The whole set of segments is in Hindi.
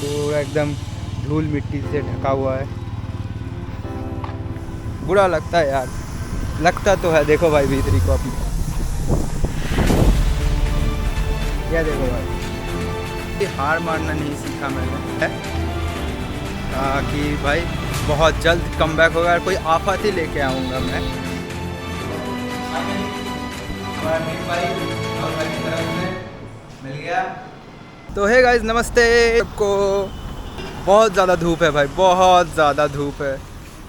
पूरा एकदम धूल मिट्टी से ढका हुआ है। बुरा लगता है यार, लगता तो है। देखो भाई भीतरी को अपनी, क्या देखो भाई, हार मानना नहीं सीखा मैंने कि भाई बहुत जल्द कमबैक होगा और कोई आफत ही लेके आऊँगा मैं। मिल गया। तो है गाइस, नमस्ते आपको। बहुत ज़्यादा धूप है भाई, बहुत ज़्यादा धूप है।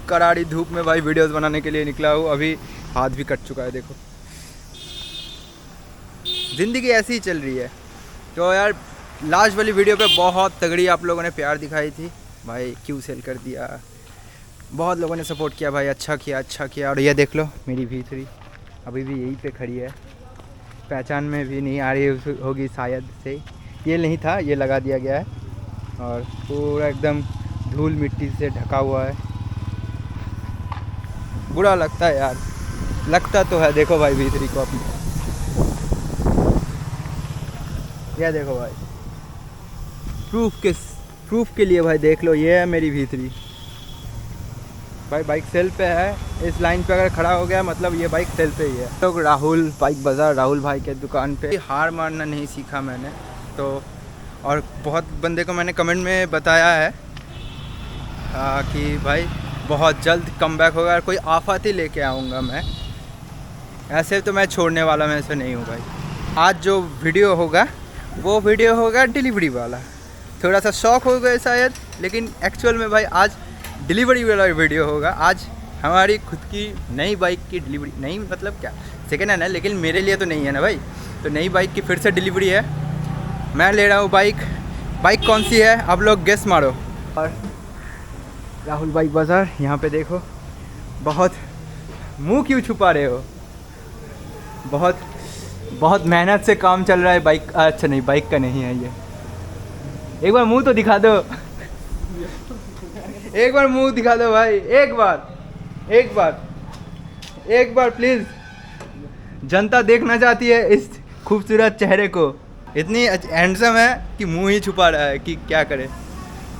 करारी धूप में भाई वीडियोस बनाने के लिए निकला हूँ। अभी हाथ भी कट चुका है, देखो। ज़िंदगी ऐसी ही चल रही है। तो यार लास्ट वाली वीडियो पे बहुत तगड़ी आप लोगों ने प्यार दिखाई थी भाई। क्यों सेल कर दिया, बहुत लोगों ने सपोर्ट किया भाई। अच्छा किया, अच्छा किया। और ये देख लो मेरी भीतरी अभी भी यहीं पे खड़ी है। पहचान में भी नहीं आ रही होगी शायद से। ये नहीं था, ये लगा दिया गया है और पूरा एकदम धूल मिट्टी से ढका हुआ है। बुरा लगता है यार, लगता तो है। देखो भाई भीतरी को अपनी, यह देखो भाई। प्रूफ के लिए भाई देख लो, ये है मेरी भीतरी भाई। बाइक सेल पे है। इस लाइन पे अगर खड़ा हो गया मतलब ये बाइक सेल पे ही है। लोग राहुल बाइक बाज़ार, राहुल भाई के दुकान पे। हार मानना नहीं सीखा मैंने तो। और बहुत बंदे को मैंने कमेंट में बताया है कि भाई बहुत जल्द कमबैक होगा और कोई आफत ही लेके आऊँगा मैं। ऐसे तो मैं छोड़ने वाला में से नहीं हूँ भाई। आज जो वीडियो होगा वो वीडियो होगा डिलीवरी वाला। थोड़ा सा शौक हो गया शायद, लेकिन एक्चुअल में भाई आज डिलीवरी वाला वीडियो होगा। आज हमारी खुद की नई बाइक की डिलीवरी, नहीं मतलब क्या, सेकेंड हैंड है लेकिन मेरे लिए तो नहीं है ना भाई। तो नई बाइक की फिर से डिलीवरी है। मैं ले रहा हूँ बाइक कौन सी है आप लोग गेस मारो। और राहुल बाइक बाज़ार, यहाँ पे देखो। बहुत मुंह क्यों छुपा रहे हो, बहुत मेहनत से काम चल रहा है बाइक। अच्छा नहीं, बाइक का नहीं है ये। एक बार मुंह तो दिखा दो, एक बार मुंह दिखा दो भाई। एक बार प्लीज़। जनता देखना चाहती है इस खूबसूरत चेहरे को। इतनी हैंडसम है कि मुंह ही छुपा रहा है कि क्या करे।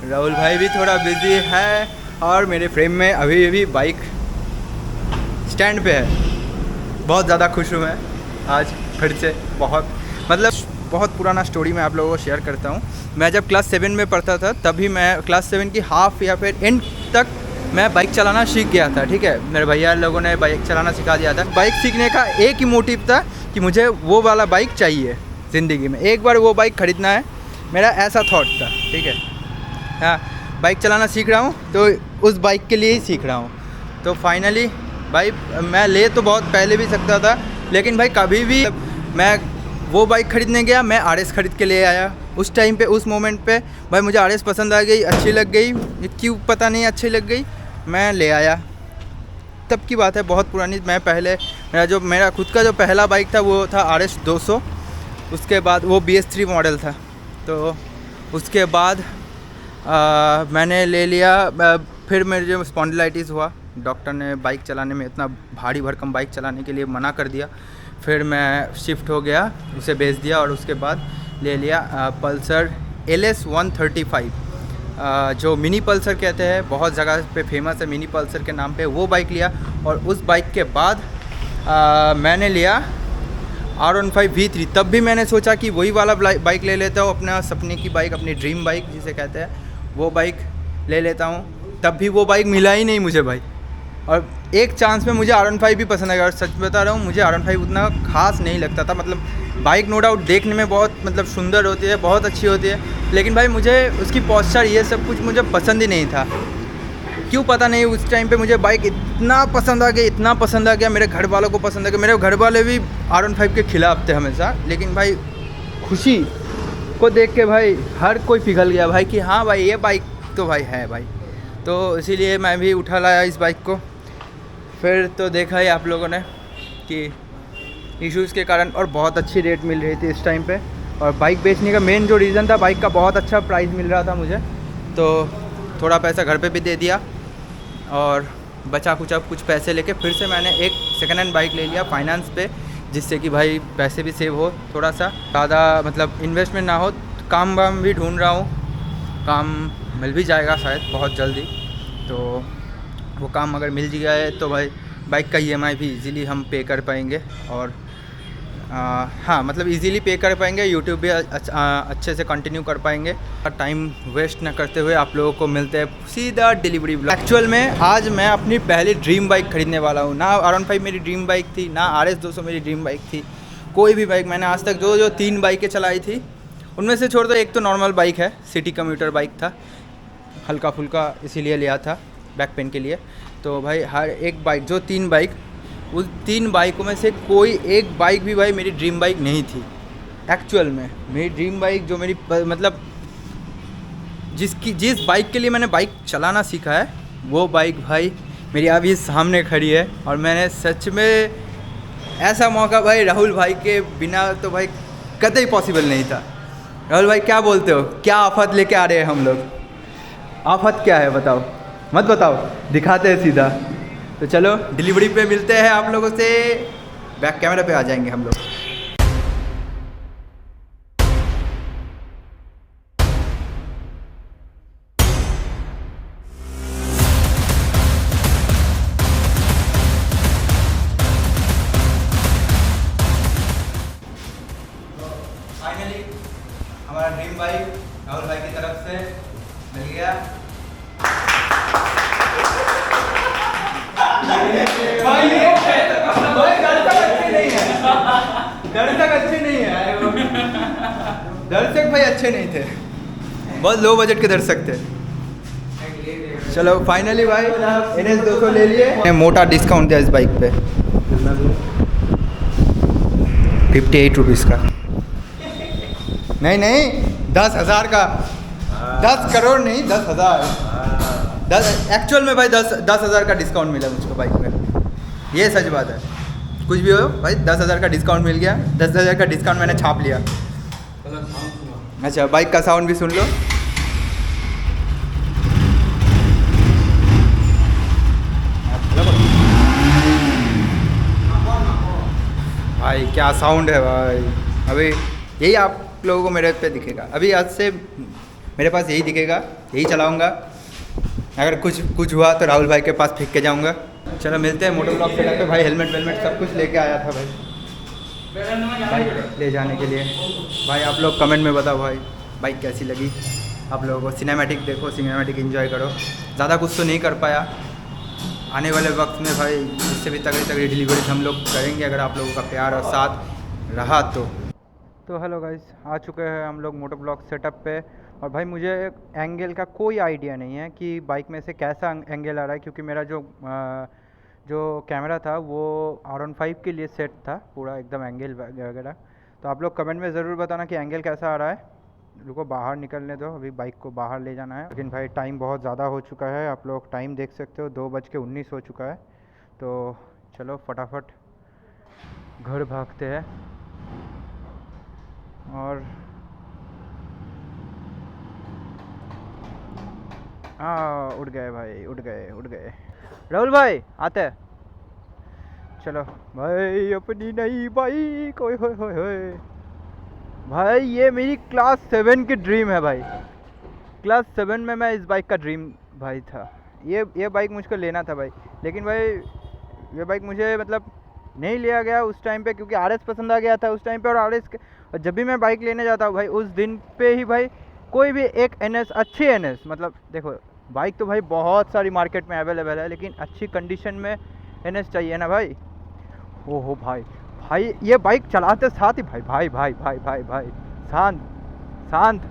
राहुल भाई भी थोड़ा बिजी है और मेरे फ्रेम में अभी भी बाइक स्टैंड पे है। बहुत ज़्यादा खुश हूँ मैं आज फिर से। बहुत पुराना स्टोरी मैं आप लोगों को शेयर करता हूँ। मैं जब क्लास 7 में पढ़ता था तभी मैं क्लास 7 की हाफ या फिर एंड तक मैं बाइक चलाना सीख गया था। ठीक है, मेरे भैया लोगों ने बाइक चलाना सिखा दिया था। बाइक सीखने का एक ही मोटिव था कि मुझे वो वाला बाइक चाहिए ज़िंदगी में। एक बार वो बाइक ख़रीदना है, मेरा ऐसा थॉट था। ठीक है, हाँ, बाइक चलाना सीख रहा हूँ तो उस बाइक के लिए ही सीख रहा हूँ। तो फाइनली भाई मैं ले तो बहुत पहले भी सकता था, लेकिन भाई कभी भी मैं वो बाइक ख़रीदने गया, मैं RS ख़रीद के ले आया। उस टाइम पे, उस मोमेंट पे भाई मुझे RS पसंद आ गई, अच्छी लग गई। क्यों पता नहीं अच्छी लग गई, मैं ले आया। तब की बात है, बहुत पुरानी। मैं पहले मेरा खुद का जो पहला बाइक था वो था RS 200। उसके बाद वो BS3 मॉडल था। तो उसके बाद मैंने ले लिया। फिर मेरे जो स्पॉन्डिलाइटिस हुआ, डॉक्टर ने बाइक चलाने में, इतना भारी भरकम बाइक चलाने के लिए मना कर दिया। फिर मैं शिफ्ट हो गया, उसे बेच दिया और उसके बाद ले लिया पल्सर LS 135, जो मिनी पल्सर कहते हैं। बहुत जगह पे फेमस है मिनी पल्सर के नाम पे। वो बाइक लिया और उस बाइक के बाद मैंने लिया R15 V3। तब भी मैंने सोचा कि वही वाला बाइक ले लेता हूँ, अपना सपने की बाइक, अपनी ड्रीम बाइक जिसे कहते हैं, वो बाइक ले लेता हूँ। तब भी वो बाइक मिला ही नहीं मुझे भाई। और एक चांस में मुझे R15 भी पसंद आया। और सच बता रहा हूँ, मुझे R15 उतना खास नहीं लगता था। मतलब बाइक नो डाउट देखने में बहुत सुंदर होती है, बहुत अच्छी होती है, लेकिन भाई मुझे उसकी पॉस्चर, ये सब कुछ मुझे पसंद ही नहीं था। क्यों पता नहीं, उस टाइम पे मुझे बाइक इतना पसंद आ गया, मेरे घर वालों को पसंद आ गया। मेरे घर वाले भी R15 के खिलाफ थे हमेशा, लेकिन भाई खुशी को देख के भाई हर कोई पिघल गया भाई कि हाँ भाई ये बाइक तो भाई है भाई। तो इसीलिए मैं भी उठा लाया इस बाइक को। फिर तो देखा ही आप लोगों ने कि इश्यूज़ के कारण, और बहुत अच्छी रेट मिल रही थी इस टाइम पे। और बाइक बेचने का मेन जो रीज़न था, बाइक का बहुत अच्छा प्राइस मिल रहा था मुझे, तो थोड़ा पैसा घर पे भी दे दिया और बचा कुछ पैसे लेके फिर से मैंने एक सेकेंड हैंड बाइक ले लिया फाइनेंस पे, जिससे कि भाई पैसे भी सेव हो, थोड़ा सा ज़्यादा इन्वेस्टमेंट ना हो। काम वाम भी ढूंढ रहा हूँ काम मिल भी जाएगा शायद बहुत जल्दी। तो वो काम अगर मिल जाए तो भाई बाइक का EMI भी इजीली हम पे कर पाएंगे। और हाँ मतलब इजीली पे कर पाएंगे, यूट्यूब भी अच्छे से कंटिन्यू कर पाएंगे। टाइम वेस्ट ना करते हुए आप लोगों को मिलते हैं सीधा डिलीवरी ब्लॉग। एक्चुअल में आज मैं अपनी पहली ड्रीम बाइक खरीदने वाला हूँ। ना R15 मेरी ड्रीम बाइक थी, ना RS 200 मेरी ड्रीम बाइक थी। कोई भी बाइक मैंने आज तक जो 3 बाइकें चलाई थी उनमें से छोड़ दो, एक तो नॉर्मल बाइक है, सिटी कम्यूटर बाइक था, हल्का फुल्का इसीलिए लिया था बैक पेन के लिए। तो भाई हर एक बाइक जो 3 बाइक, उस 3 बाइकों में से कोई एक बाइक भी भाई मेरी ड्रीम बाइक नहीं थी। एक्चुअल में मेरी ड्रीम बाइक जो मेरी मतलब जिस बाइक के लिए मैंने बाइक चलाना सीखा है वो बाइक भाई मेरी अभी सामने खड़ी है। और मैंने सच में ऐसा मौका भाई राहुल भाई के बिना तो भाई कतई पॉसिबल नहीं था। राहुल भाई क्या बोलते हो, क्या आफत लेके आ रहे हैं हम लोग? आफत क्या है बताओ, मत बताओ, दिखाते हैं सीधा। तो चलो डिलीवरी पे मिलते हैं आप लोगों से, बैक कैमरा पे आ जाएंगे हम लोग। फाइनली हमारा ड्रीम बाइक राहुल भाई की तरफ से मिल गया। भाई दर्शक अच्छे नहीं है, दर्शक भाई अच्छे नहीं थे, बहुत लो बजट के दर्शक थे। चलो फाइनली भाई NS 200 ले लिए। मोटा डिस्काउंट दिया इस बाइक पे 58 रुपीज़ का, नहीं 10,000 का, 10 करोड़ नहीं 10,000। 10 एक्चुअल में भाई 10,000 का डिस्काउंट मिला मुझको बाइक में, ये सच बात है। कुछ भी हो भाई 10,000 का डिस्काउंट मिल गया, 10,000 का डिस्काउंट मैंने छाप लिया। अच्छा बाइक का साउंड भी सुन लो। भाई क्या साउंड है भाई, अभी यही आप लोगों को मेरे पे दिखेगा। अभी आज से मेरे पास यही दिखेगा, यही चलाऊंगा। अगर कुछ हुआ तो राहुल भाई के पास फेंक के जाऊंगा। चलो मिलते हैं मोटो ब्लॉग सेटअप पे। भाई हेलमेट वेलमेट सब कुछ लेके आया था भाई बाइक ले जाने के लिए। भाई आप लोग कमेंट में बताओ भाई बाइक कैसी लगी आप लोगों को। सिनेमैटिक देखो, सिनेमैटिक एंजॉय करो। ज़्यादा कुछ तो नहीं कर पाया, आने वाले वक्त में भाई इससे भी तगड़ी डिलीवरी हम लोग करेंगे अगर आप लोगों का प्यार और साथ रहा तो हेलो गाइस, आ चुके हैं हम लोग मोटो ब्लॉग सेटअप पे। और भाई मुझे एंगल का कोई आइडिया नहीं है कि बाइक में से कैसा एंगल आ रहा है, क्योंकि मेरा जो कैमरा था वो R15 के लिए सेट था पूरा एकदम एंगल वगैरह। तो आप लोग कमेंट में ज़रूर बताना कि एंगल कैसा आ रहा है। रुको बाहर निकलने दो, अभी बाइक को बाहर ले जाना है। लेकिन भाई टाइम बहुत ज़्यादा हो चुका है, आप लोग टाइम देख सकते हो 2:19 हो चुका है। तो चलो फटाफट घर भागते हैं। और हाँ उड़ गए भाई, उड़ गए राहुल भाई आते हैं। चलो भाई अपनी नई बाइक, ओए होए होए होए भाई, ये मेरी क्लास 7 की ड्रीम है भाई। क्लास 7 में मैं इस बाइक का ड्रीम भाई था। ये बाइक मुझको लेना था भाई, लेकिन भाई ये बाइक मुझे मतलब नहीं लिया गया उस टाइम पे, क्योंकि RS पसंद आ गया था उस टाइम पे। और RS जब भी मैं बाइक लेने जाता हूँ भाई उस दिन पे ही भाई कोई भी एक NS, अच्छी NS, मतलब देखो बाइक तो भाई बहुत सारी मार्केट में अवेलेबल है, लेकिन अच्छी कंडीशन में NS चाहिए ना भाई। ओहो भाई ये बाइक चलाते साथ ही भाई शांत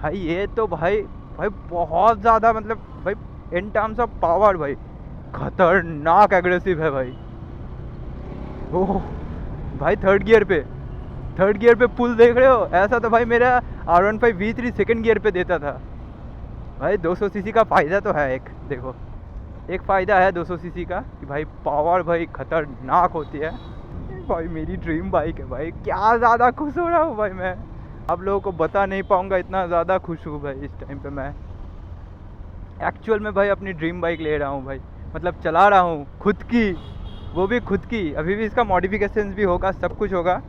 भाई, ये तो भाई बहुत ज़्यादा मतलब भाई इन टर्म्स ऑफ पावर भाई खतरनाक एग्रेसिव है भाई। ओह भाई थर्ड गियर पे पुल देख रहे हो, ऐसा तो भाई मेरा R15 V3 सेकंड गियर पे देता था भाई। 200 सीसी का फ़ायदा तो है एक, देखो एक फ़ायदा है 200 सीसी का कि भाई पावर भाई खतरनाक होती है भाई। मेरी ड्रीम बाइक है भाई, क्या ज़्यादा खुश हो रहा हूँ भाई मैं, आप लोगों को बता नहीं पाऊँगा, इतना ज़्यादा खुश हूँ भाई इस टाइम पे मैं। एक्चुअल में भाई अपनी ड्रीम बाइक ले रहा हूँ भाई, मतलब चला रहा हूँ खुद की, वो भी खुद की। अभी भी इसका मॉडिफिकेशन भी होगा, सब कुछ होगा।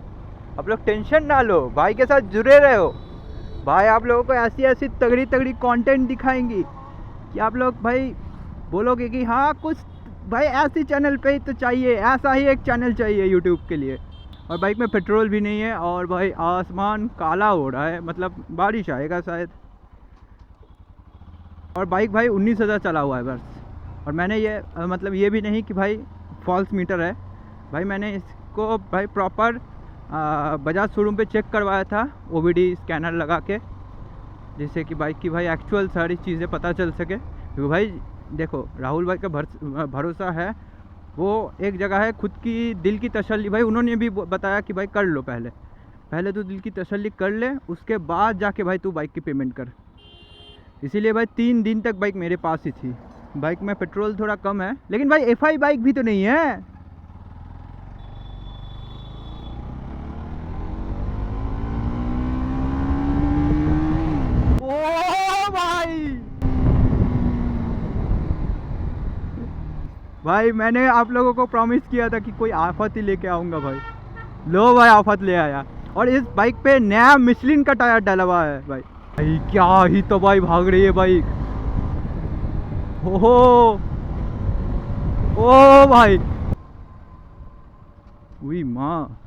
आप लोग टेंशन ना लो, भाई के साथ जुड़े रहो, भाई आप लोगों को ऐसी ऐसी तगड़ी तगड़ी कंटेंट दिखाएंगी कि आप लोग भाई बोलोगे कि हाँ कुछ भाई ऐसी चैनल पे ही तो चाहिए, ऐसा ही एक चैनल चाहिए यूट्यूब के लिए। और बाइक में पेट्रोल भी नहीं है और भाई आसमान काला हो रहा है, मतलब बारिश आएगा शायद। और बाइक भाई 19,000 चला हुआ है बस। और मैंने ये मतलब ये भी नहीं कि भाई फॉल्स मीटर है भाई, मैंने इसको भाई प्रॉपर बजाज शोरूम पे चेक करवाया था OBD स्कैनर लगा के, जिससे कि बाइक की भाई एक्चुअल सारी चीज़ें पता चल सके। क्योंकि भाई देखो राहुल भाई का भरोसा है, वो एक जगह है खुद की दिल की तसल्ली। भाई उन्होंने भी बताया कि भाई कर लो, पहले तो दिल की तसल्ली कर ले, उसके बाद जाके भाई तू बाइक की पेमेंट कर। इसीलिए भाई 3 दिन तक बाइक मेरे पास ही थी। बाइक में पेट्रोल थोड़ा कम है, लेकिन भाई FI बाइक भी तो नहीं है। ओ भाई मैंने आप लोगों को प्रॉमिस किया था कि कोई आफत ही लेके आऊँगा भाई। लो भाई आफत ले आया। और इस बाइक पे नया मिशलिन का टायर डाला हुआ है भाई। भाई क्या ही तो भाई भाग रही है बाइक। ओहो ओ भाई हुई माँ,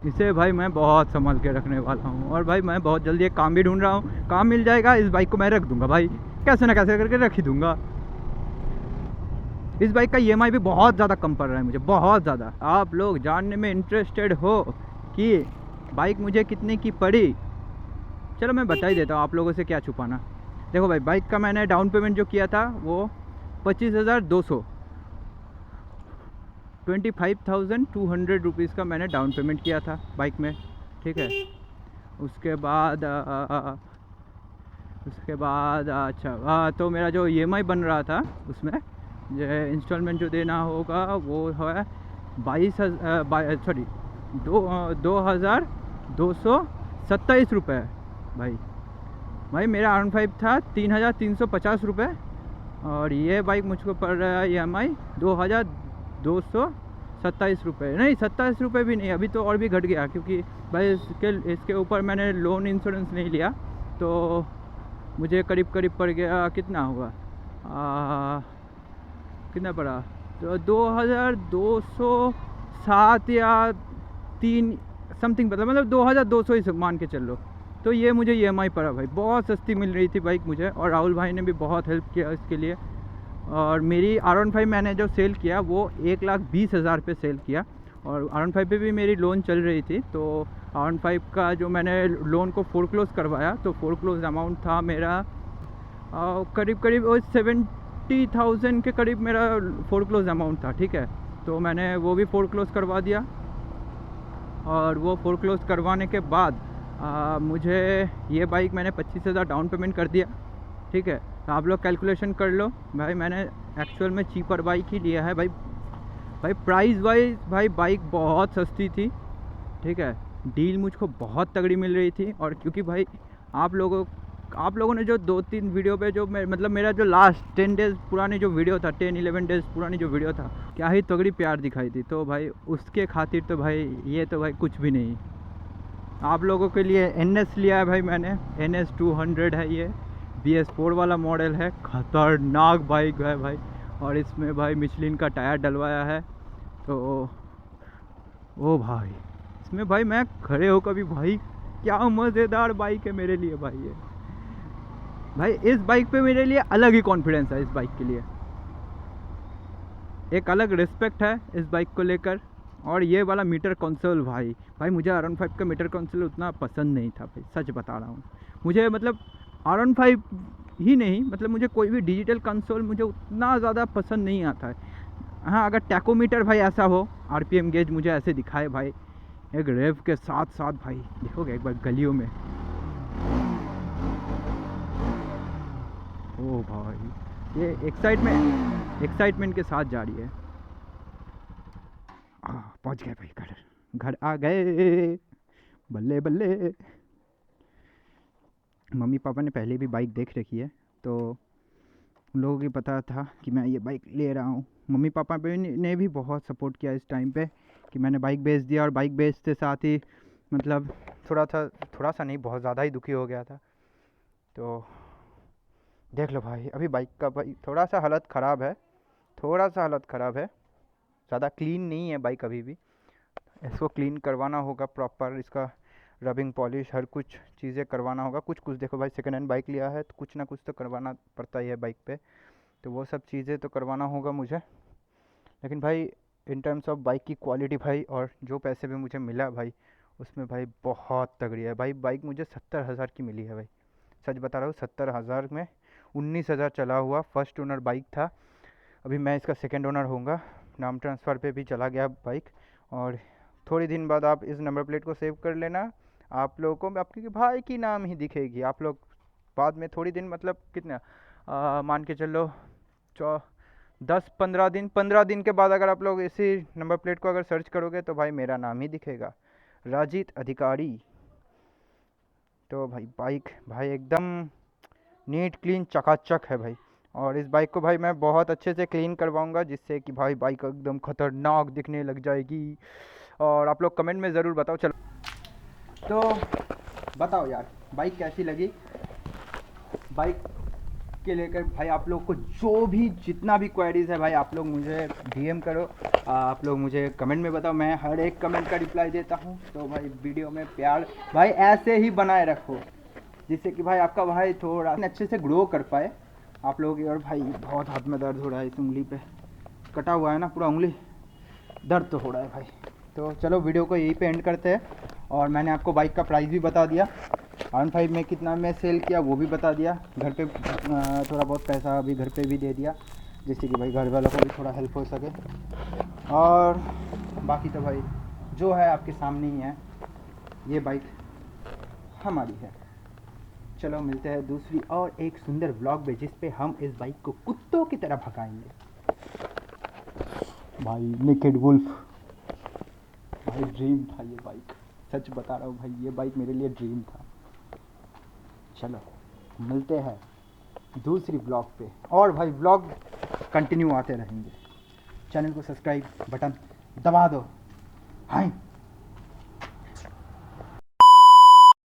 इसे भाई मैं बहुत संभाल के रखने वाला हूँ। और भाई मैं बहुत जल्दी एक काम भी ढूंढ रहा हूँ, काम मिल जाएगा इस बाइक को मैं रख दूंगा भाई, कैसे ना कैसे करके रख ही दूंगा। इस बाइक का EMI भी बहुत ज़्यादा कम पड़ रहा है मुझे, बहुत ज़्यादा। आप लोग जानने में इंटरेस्टेड हो कि बाइक मुझे कितने की पड़ी? चलो मैं बता ही देता हूँ, आप लोगों से क्या छुपाना। देखो भाई बाइक का मैंने डाउन पेमेंट जो किया था वो 25,200 25,200 रुपीज़ का मैंने डाउन पेमेंट किया था बाइक में, ठीक है। उसके बाद अच्छा तो मेरा जो EMI बन रहा था उसमें जो इंस्टॉलमेंट जो देना होगा वो है 2,227 रुपये भाई मेरा R15 था 3,350 रुपये। और ये बाइक मुझको पड़ रहा है EMI 2,227 रुपये, नहीं 27 रुपये भी नहीं, अभी तो और भी घट गया क्योंकि भाई इसके ऊपर मैंने लोन इंश्योरेंस नहीं लिया, तो मुझे करीब पड़ गया, कितना हुआ कितना पड़ा, तो 2,207 या 3 समथिंग पता, मतलब 2,200 ही मान के चल लो। तो ये मुझे EMI पड़ा भाई, बहुत सस्ती मिल रही थी बाइक मुझे, और राहुल भाई ने भी बहुत हेल्प किया इसके लिए। और मेरी R15 मैंने जो सेल किया वो 1,20,000 पे सेल किया, और R15 पे भी मेरी लोन चल रही थी। तो R15 का जो मैंने लोन को फोरक्लोज करवाया, तो फोरक्लोज अमाउंट था मेरा करीब 70,000 के करीब मेरा फोरक्लोज अमाउंट था, ठीक है। तो मैंने वो भी फोरक्लोज करवा दिया, और वो फोरक्लोज करवाने के बाद मुझे ये बाइक मैंने 25,000 डाउन पेमेंट कर दिया, ठीक है। तो आप लोग कैलकुलेशन कर लो भाई, मैंने एक्चुअल में चीपर बाइक ही लिया है भाई प्राइस वाइज भाई बाइक बहुत सस्ती थी, ठीक है। डील मुझको बहुत तगड़ी मिल रही थी। और क्योंकि भाई आप लोगों ने जो 2-3 वीडियो पे जो मतलब मेरा जो लास्ट 10 डेज़ पुरानी जो वीडियो था, 10-11 डेज़ पुरानी जो वीडियो था, क्या ही तगड़ी प्यार दिखाई थी। तो भाई उसके खातिर तो भाई ये तो भाई कुछ भी नहीं। आप लोगों के लिए NS लिया है भाई मैंने, NS 200 है, ये BS4 वाला मॉडल है, ख़तरनाक बाइक है भाई। और इसमें भाई मिशलिन का टायर डलवाया है। तो ओ भाई इसमें भाई मैं खड़े होकर भी भाई क्या मज़ेदार बाइक है मेरे लिए भाई ये। भाई इस बाइक पे मेरे लिए अलग ही कॉन्फिडेंस है, इस बाइक के लिए एक अलग रिस्पेक्ट है इस बाइक को लेकर। और ये वाला मीटर कंसोल भाई मुझे R15 का मीटर कंसोल उतना पसंद नहीं था भाई, सच बता रहा हूँ। मुझे मतलब R15 ही नहीं, मतलब मुझे कोई भी डिजिटल कंसोल मुझे उतना ज़्यादा पसंद नहीं आता है। हाँ अगर टैकोमीटर भाई ऐसा हो, RPM गेज मुझे ऐसे दिखाए भाई एक रेव के साथ भाई, देखोगे एक बार गलियों में, ओ भाई ये एक्साइटमेंट के साथ जा रही है। पहुंच गए भाई, घर आ गए, बल्ले बल्ले। मम्मी पापा ने पहले भी बाइक देख रखी है, तो उन लोगों की पता था कि मैं ये बाइक ले रहा हूँ। मम्मी पापा ने भी बहुत सपोर्ट किया इस टाइम पे कि मैंने बाइक बेच दिया, और बाइक बेचते साथ ही मतलब थोड़ा सा नहीं, बहुत ज़्यादा ही दुखी हो गया था। तो देख लो भाई, अभी बाइक का भाई थोड़ा सा हालत ख़राब है, ज़्यादा क्लीन नहीं है बाइक अभी भी। इसको क्लीन करवाना होगा प्रॉपर, इसका रबिंग पॉलिश हर कुछ चीज़ें करवाना होगा। कुछ देखो भाई, सेकेंड हैंड बाइक लिया है तो कुछ ना कुछ तो करवाना पड़ता ही है बाइक पे, तो वो सब चीज़ें तो करवाना होगा मुझे। लेकिन भाई इन टर्म्स ऑफ बाइक की क्वालिटी भाई, और जो पैसे भी मुझे मिला भाई उसमें भाई बहुत तगड़ी है भाई। बाइक मुझे 70,000 की मिली है भाई, सच बता रहा हूँ। 70,000 में 19,000 चला हुआ फर्स्ट ओनर बाइक था। अभी मैं इसका सेकेंड ओनर होऊंगा, नाम ट्रांसफ़र पे भी चला गया बाइक। और थोड़ी दिन बाद आप इस नंबर प्लेट को सेव कर लेना, आप लोगों को आपके भाई की नाम ही दिखेगी। आप लोग बाद में थोड़ी दिन, मतलब कितना मान के चलो 15 दिन के बाद अगर आप लोग इसी नंबर प्लेट को अगर सर्च करोगे तो भाई मेरा नाम ही दिखेगा, राजीत अधिकारी। तो भाई बाइक भाई एकदम नीट क्लीन चकाचक है भाई। और इस बाइक को भाई मैं बहुत अच्छे से क्लीन करवाऊंगा, जिससे कि भाई बाइक एकदम ख़तरनाक दिखने लग जाएगी। और आप लोग कमेंट में ज़रूर बताओ। चलो तो बताओ यार बाइक कैसी लगी। बाइक के लेकर भाई आप लोग को जो भी जितना भी क्वेरीज़ है भाई, आप लोग मुझे डीएम करो, आप लोग मुझे कमेंट में बताओ, मैं हर एक कमेंट का रिप्लाई देता हूँ। तो भाई वीडियो में प्यार भाई ऐसे ही बनाए रखो, जिससे कि भाई आपका भाई थोड़ा अच्छे से ग्रो कर पाए आप लोग। और भाई बहुत हाथ में दर्द हो रहा है, इस उंगली पे कटा हुआ है ना पूरा उंगली, दर्द तो हो रहा है भाई। तो चलो वीडियो को यहीं पे एंड करते हैं। और मैंने आपको बाइक का प्राइस भी बता दिया, R15 में कितना में सेल किया वो भी बता दिया। घर पे थोड़ा बहुत पैसा अभी घर पे भी दे दिया, जिससे कि भाई घर वालों को भी थोड़ा हेल्प हो सके। और बाकी तो भाई जो है आपके सामने ही है, ये बाइक हमारी है। चलो मिलते हैं दूसरी और एक सुंदर व्लॉग में, जिस पे हम इस बाइक को कुत्तों की तरह भगाएंगे भाई। नेकेड वुल्फ भाई, ड्रीम था ये बाइक, सच बता रहा हूँ भाई, ये बाइक मेरे लिए ड्रीम था। चलो मिलते हैं दूसरी व्लॉग पे, और भाई व्लॉग कंटिन्यू आते रहेंगे। चैनल को सब्सक्राइब बटन दबा दो। हाय